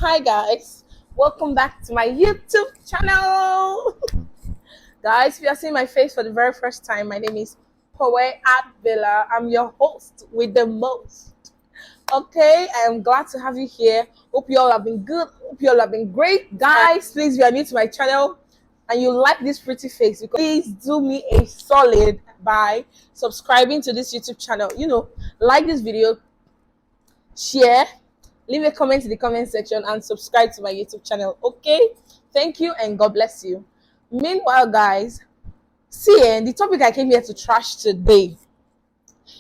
Hi guys, welcome back to my YouTube channel. Guys, if you are seeing my face for the very first time, my name is Poe Villa. I'm your host with the most. Okay, I am glad to have you here. Hope you all have been good. Hope you all have been great. Guys, please, if you are new to my channel and you like this pretty face, please do me a solid by subscribing to this YouTube channel. Like this video, share, leave a comment in the comment section, and subscribe to my YouTube channel. Okay, thank you and God bless you. Meanwhile, guys, the topic I came here to trash today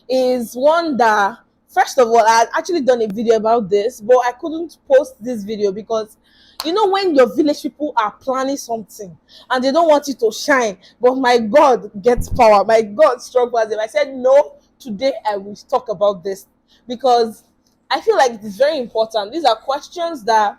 is one that, first of all, I had actually done a video about this, but I couldn't post this video because when your village people are planning something and they don't want you to shine, but my God gets power, my God strong positive. I said no, today I will talk about this because I feel like it is very important. These are questions that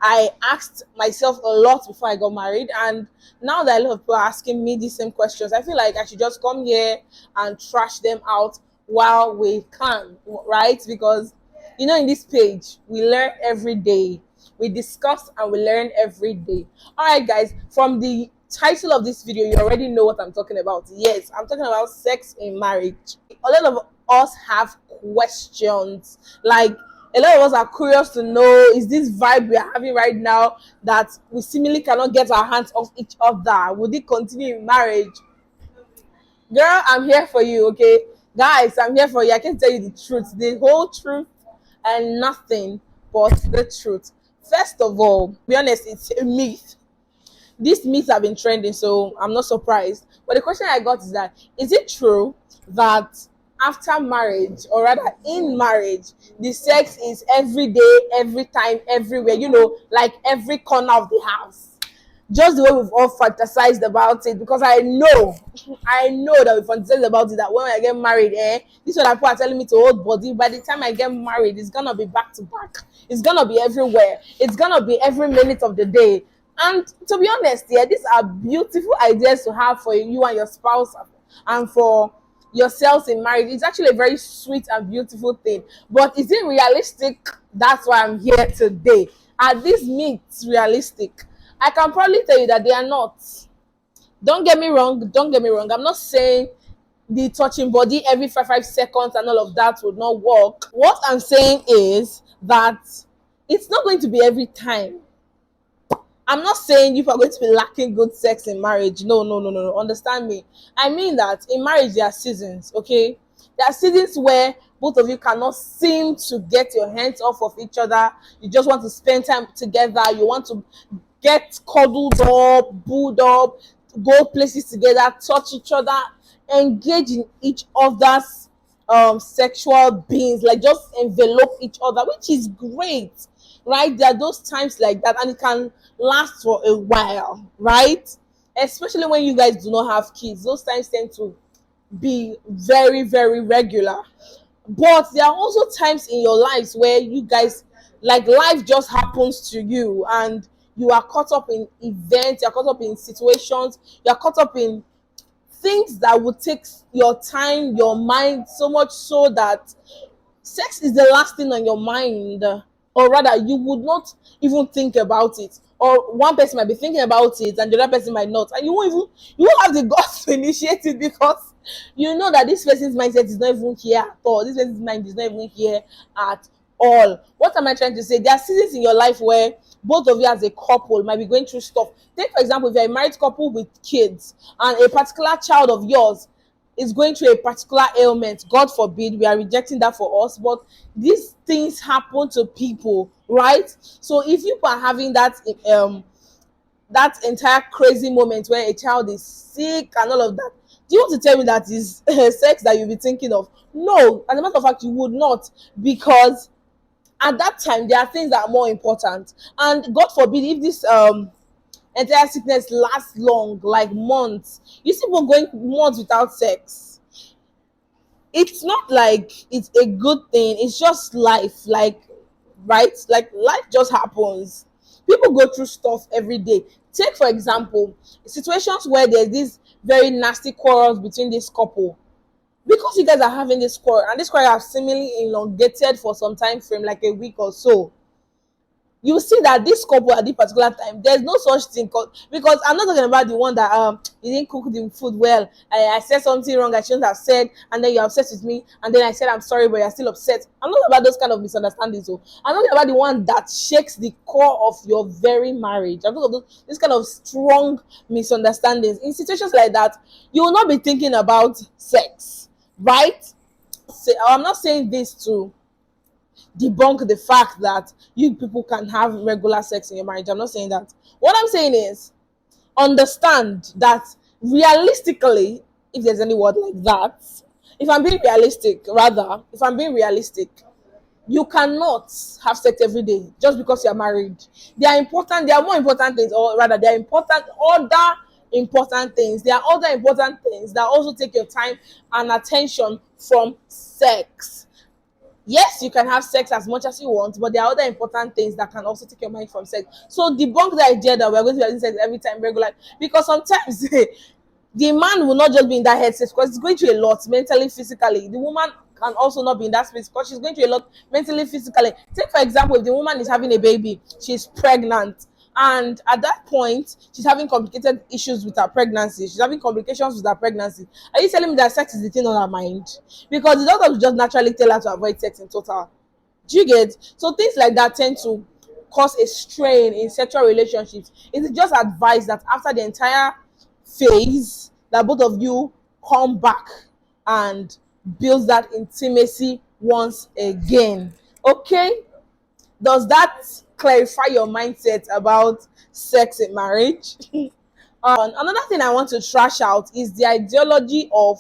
I asked myself a lot before I got married, and now that a lot of people are asking me these same questions, I feel like I should just come here and trash them out while we can, right? Because in this page we learn every day, we discuss and we learn every day. All right, guys, from the title of this video, you already know what I'm talking about. Yes, I'm talking about sex in marriage. A lot of us have questions, like a lot of us are curious to know, is this vibe we are having right now that we seemingly cannot get our hands off each other, would it continue in marriage? Girl, I'm here for you. Okay, guys, I'm here for you. I can tell you the truth, the whole truth, and nothing but the truth. First of all, to be honest, it's a myth. These myths have been trending, so I'm not surprised. But the question I got is that, is it true that after marriage, or rather in marriage, the sex is every day, every time, everywhere, like every corner of the house? Just the way we've all fantasized about it, because I know that we fantasized about it, that when I get married, this is what people are telling me to hold body. By the time I get married, it's gonna be back to back. It's gonna be everywhere. It's gonna be every minute of the day. And to be honest, these are beautiful ideas to have for you and your spouse and for yourselves in marriage. It's actually a very sweet and beautiful thing. But is it realistic? That's why I'm here today. Are these myths realistic? I can probably tell you that they are not. Don't get me wrong. I'm not saying the touching body every 5 seconds and all of that would not work. What I'm saying is that it's not going to be every time. I'm not saying you are going to be lacking good sex in marriage. No. Understand me. I mean that in marriage there are seasons, okay? There are seasons where both of you cannot seem to get your hands off of each other. You just want to spend time together. You want to get cuddled up, booed up, go places together, touch each other, engage in each other's sexual beings, like just envelope each other, which is great, right? There are those times like that, and it can last for a while, right? Especially when you guys do not have kids, those times tend to be very, very regular. But there are also times in your lives where you guys, like, life just happens to you and you are caught up in events, you're caught up in situations, you're caught up in things that would take your time, your mind, so much so that sex is the last thing on your mind, or rather you would not even think about it, or one person might be thinking about it and the other person might not, and you won't have the guts to initiate it, because you know that this person's mindset is not even here at all. This person's mind is not even here at all. What am I trying to say? There are seasons in your life where both of you as a couple might be going through stuff. Take, for example, if you're a married couple with kids and a particular child of yours is going through a particular ailment. God forbid, we are rejecting that for us, but these things happen to people, right? So if you are having that entire crazy moment where a child is sick and all of that, do you want to tell me that is sex that you'll be thinking of? No, as a matter of fact, you would not, because at that time there are things that are more important. And God forbid, if this entire sickness lasts long, like months, you see people going months without sex. It's not like it's a good thing, it's just life, like, right? Like, life just happens. People go through stuff every day. Take, for example, situations where there's this very nasty quarrels between this couple, because you guys are having this quarrel, and this quarrel have seemingly elongated for some time frame, like a week or so. you see that this couple at this particular time, there's no such thing called, because I'm not talking about the one that you didn't cook the food well. I said something wrong I shouldn't have said, and then you're upset with me, and then I said I'm sorry, but you're still upset. I'm not about those kind of misunderstandings. So I'm talking about the one that shakes the core of your very marriage. I'm talking about this kind of strong misunderstandings. In situations like that, you will not be thinking about sex, right? I'm not saying this to debunk the fact that you people can have regular sex in your marriage. I'm not saying that. What I'm saying is understand that realistically, if there's any word like that, if I'm being realistic, you cannot have sex every day just because you're married. There are more important things, or rather, there are important things. There are other important things that also take your time and attention from sex. Yes, you can have sex as much as you want, but there are other important things that can also take your mind from sex. So debunk the idea that we're going to be having sex every time regular, because sometimes the man will not just be in that headspace because he's going through a lot mentally, physically. The woman can also not be in that space because she's going through a lot mentally, physically. Take for example, if the woman is having a baby, she's pregnant, and at that point she's having complicated issues with her pregnancy, she's having complications with her pregnancy. Are you telling me that sex is the thing on her mind? Because the doctor will just naturally tell her to avoid sex in total. Do you get? So things like that tend to cause a strain in sexual relationships. It is just advised that after the entire phase, that both of you come back and build that intimacy once again. Okay? Does that clarify your mindset about sex in marriage? Another thing I want to trash out is the ideology of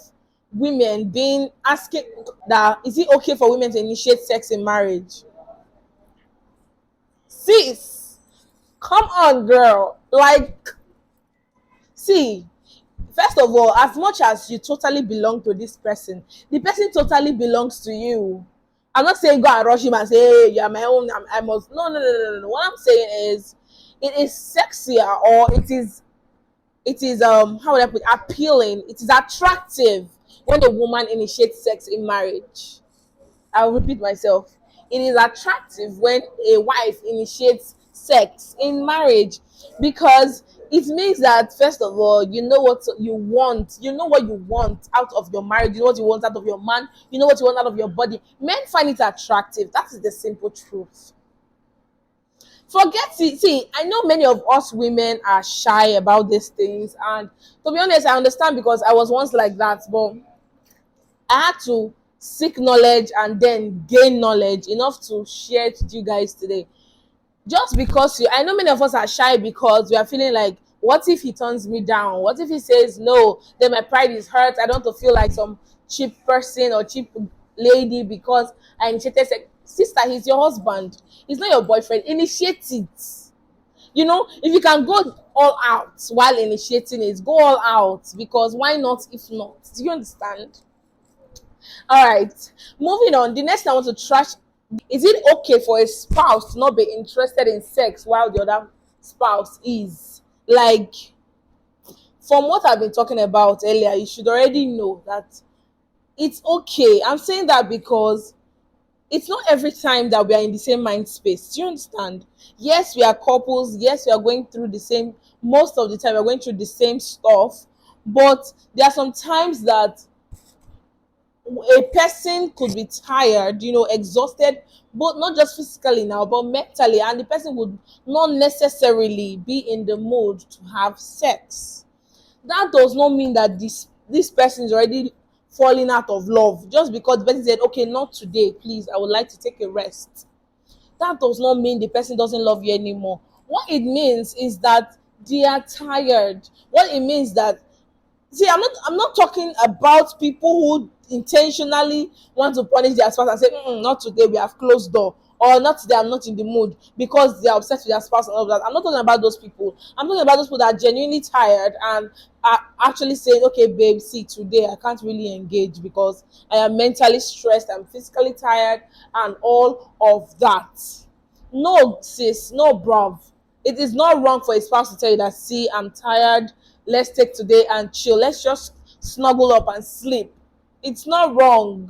women being asking that is it okay for women to initiate sex in marriage? Sis, come on, girl. Like, see, first of all, as much as you totally belong to this person, the person totally belongs to you. I'm not saying go and rush him and say, hey, you're my own, I must. No, no, no, no, no. What I'm saying is, it is sexier, or it is how would I put it? Appealing. It is attractive when a woman initiates sex in marriage. I'll repeat myself. It is attractive when a wife initiates sex in marriage, because it means that first of all, you know what you want. You know what you want out of your marriage. You know what you want out of your man. You know what you want out of your body. Men find it attractive. That is the simple truth. Forget it. See, I know many of us women are shy about these things, and to be honest, I understand because I was once like that, but I had to seek knowledge and then gain knowledge enough to share it with you guys today. Just because I know many of us are shy because we are feeling like, what if he turns me down? What if he says no? Then my pride is hurt. I don't want to feel like some cheap person or cheap lady because I initiated sex. Sister, he's your husband. He's not your boyfriend. Initiate it. If you can go all out while initiating it, go all out, because why not if not? Do you understand? All right, moving on. The next thing I want to trash: is it okay for a spouse to not be interested in sex while the other spouse is? Like, from what I've been talking about earlier, you should already know that it's okay. I'm saying that because it's not every time that we are in the same mind space. Do you understand? Yes, we are couples. Yes, we are going through the same, most of the time, we're going through the same stuff. But there are some times that a person could be tired, exhausted, but not just physically now, but mentally, and the person would not necessarily be in the mood to have sex. That does not mean that this person is already falling out of love just because the person said, okay, not today, please, I would like to take a rest. That does not mean the person doesn't love you anymore. What it means is that they are tired. What it means that, see, I'm not talking about people who intentionally want to punish their spouse and say, not today, we have closed door, or not today, I'm not in the mood, because they're upset with their spouse and all that. I'm not talking about those people. I'm talking about those people that are genuinely tired and are actually saying, okay, babe, see, today I can't really engage because I am mentally stressed, I'm physically tired, and all of that. No, sis, no, bruv. It is not wrong for a spouse to tell you that, see, I'm tired, let's take today and chill, let's just snuggle up and sleep. It's not wrong.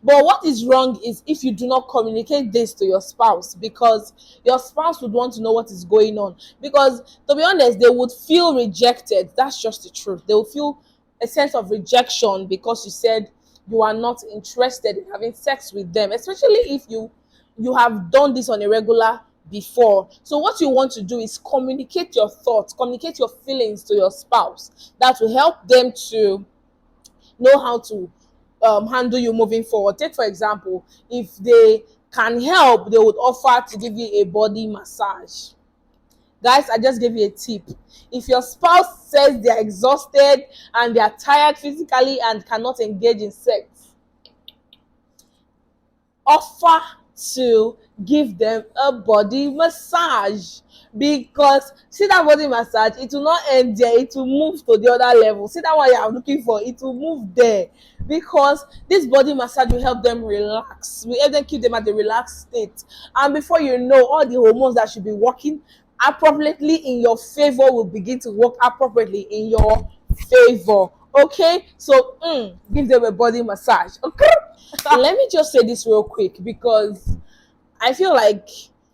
But what is wrong is if you do not communicate this to your spouse, because your spouse would want to know what is going on. Because to be honest, they would feel rejected. That's just the truth. They will feel a sense of rejection because you said you are not interested in having sex with them, especially if you have done this on a regular before. So what you want to do is communicate your thoughts, communicate your feelings to your spouse. That will help them to know how to handle you moving forward. Take for example, if they can help, they would offer to give you a body massage. Guys, I just gave you a tip. If your spouse says they're exhausted and they're tired physically and cannot engage in sex, offer to give them a body massage. Because see that body massage, it will not end there, it will move to the other level. See that one you are looking for, it will move there. Because this body massage will help them relax, will help them keep them at the relaxed state. And before you know, all the hormones that should be working appropriately in your favor will begin to work appropriately in your favor. Okay, so give them a body massage. Okay. Let me just say this real quick because I feel like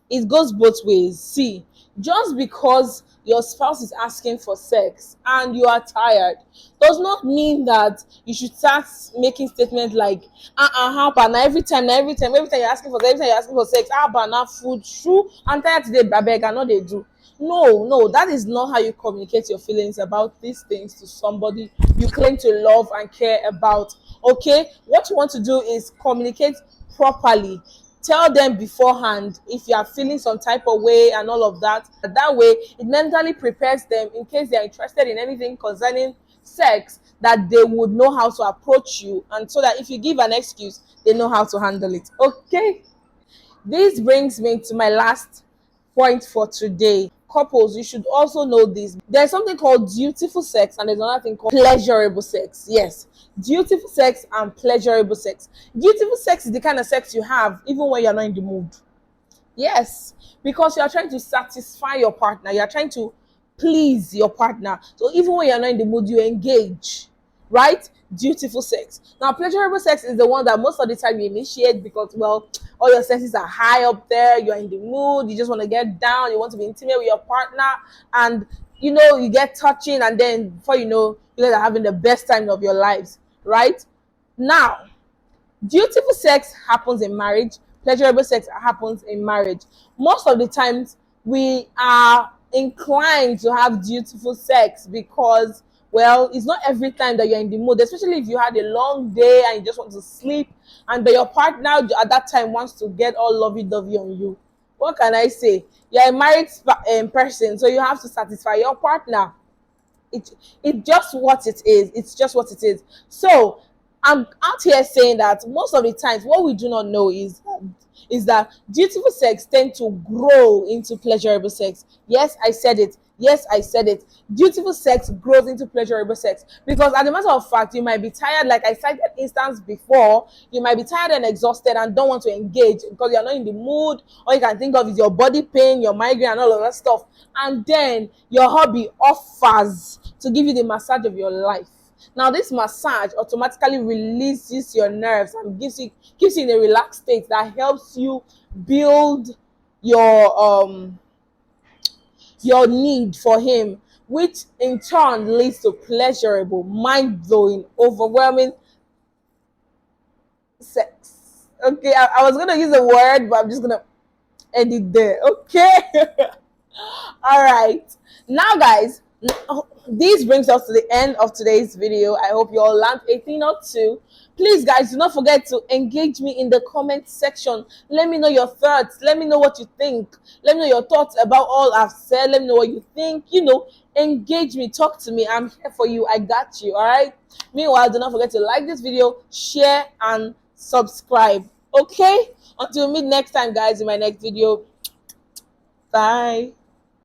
it goes both ways. See, just because your spouse is asking for sex and you are tired does not mean that you should start making statements like how about now every time you're asking for sex, every time you're asking for sex, how about now food, true, I'm tired today, babeg, I know they do. No, that is not how you communicate your feelings about these things to somebody you claim to love and care about. Okay, what you want to do is communicate properly. Tell them beforehand if you are feeling some type of way and all of that. That way, it mentally prepares them in case they are interested in anything concerning sex, that they would know how to approach you, and so that if you give an excuse, they know how to handle it. Okay, this brings me to my last point for today. Couples, you should also know this. There's something called dutiful sex and there's another thing called pleasurable sex. Yes, dutiful sex and pleasurable sex. Dutiful sex is the kind of sex you have even when you're not in the mood. Yes, because you are trying to satisfy your partner, you are trying to please your partner. So even when you're not in the mood, you engage, right? Dutiful sex. Now, pleasurable sex is the one that most of the time you initiate because, well, all your senses are high up there, you're in the mood, you just want to get down, you want to be intimate with your partner, and you get touching, and then before you know, you guys are having the best time of your lives, right? Now, dutiful sex happens in marriage, pleasurable sex happens in marriage. Most of the times we are inclined to have dutiful sex because, well, it's not every time that you're in the mood, especially if you had a long day and you just want to sleep, and but your partner at that time wants to get all lovey-dovey on you. What can I say? You're a married person, so you have to satisfy your partner. It's just what it is. It's just what it is. So I'm out here saying that most of the times what we do not know is that dutiful sex tend to grow into pleasurable sex. Yes, I said it. Yes, I said it. Dutiful sex grows into pleasurable sex because, as a matter of fact, you might be tired, like I cited instance before. You might be tired and exhausted and don't want to engage because you're not in the mood. All you can think of is your body pain, your migraine, and all of that stuff. And then your hubby offers to give you the massage of your life. Now, this massage automatically releases your nerves and gives you in a relaxed state that helps you build your need for him, which in turn leads to pleasurable, mind-blowing, overwhelming sex. Okay, I was gonna use a word, but I'm just gonna end it there. Okay. All right. Now, guys, this brings us to the end of today's video. I hope you all learned a thing or two. Please, guys, do not forget to engage me in the comment section. Let me know your thoughts. Let me know what you think. Let me know your thoughts about all I've said. Let me know what you think. Engage me. Talk to me. I'm here for you. I got you. All right. Meanwhile, do not forget to like this video, share, and subscribe. Okay? Until we meet next time, guys, in my next video. Bye.